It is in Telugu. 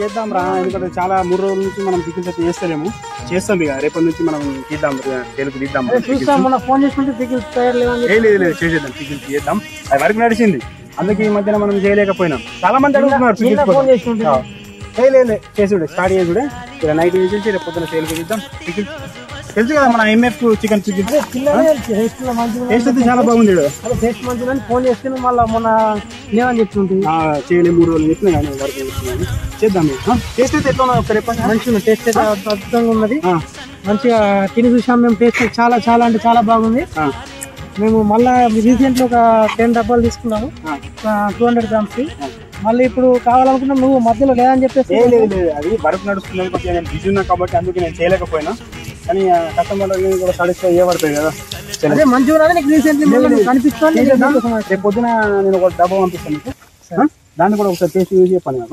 చేద్దాం రా, ఎందుకంటే చాలా 3 రోజుల నుంచి మనం పికిల్స్ అయితే చేస్తలేము. చేస్తాం ఇక రేపటి నుంచి మనం తీద్దాం, తెలుగు తీద్దాం. లేదు చేసేద్దాం, పికిల్స్ చేద్దాం. అది వరకు నడిచింది, అందుకే ఈ మధ్యన మనం చేయలేకపోయినాం. చాలా మంది అడుగుతున్నారు చేసుడే స్టార్ట్ చేసుడే. ఇలా నైట్ చేసేసి రేపు పొద్దున సేల్ తీద్దాం. పికిల్స్ తెలుసు కదా మన ఎంఎఫ్ చికెన్ పికిల్స్ టేస్ట్ అయితే చాలా బాగుంది. టేస్ట్ మంచిగా ఫోన్ చేస్తే మళ్ళీ మొన్న లేవని చెప్తుంది చేయలేదు 3 రోజులు చెప్పినా కానీ వరకు చేద్దాం. టేస్ట్ అయితే ఎట్లా ఉన్నది చెప్పండి. మంచిగా టేస్ట్ అయితే అద్భుతంగా ఉన్నది. మంచిగా తిని చూసాం మేము. టేస్ట్ చాలా చాలా అంటే చాలా బాగుంది. మేము మళ్ళా రీసెంట్ లో ఒక 10 డబ్బాలు తీసుకున్నాము 200 grams. మళ్ళీ ఇప్పుడు కావాలనుకున్నాం, నువ్వు మధ్యలో లేదని చెప్పేసి. లేదు అది వర్క్ నడుస్తుంది నేను బిజీ ఉన్నా కాబట్టి అందుకే నేను చేయలేకపోయినా. కానీ కస్టమర్ కూడా సాటిస్ఫై అయ్యబడతాయి కదా. అదే మంచిగా నీకు రీసెంట్లీ కనిపిస్తుంది. రేపు పొద్దున నేను ఒక డబ్బా పంపిస్తాను మీకు, దాన్ని కూడా ఒకసారి టేస్ట్ యూజ్ చెప్పాను.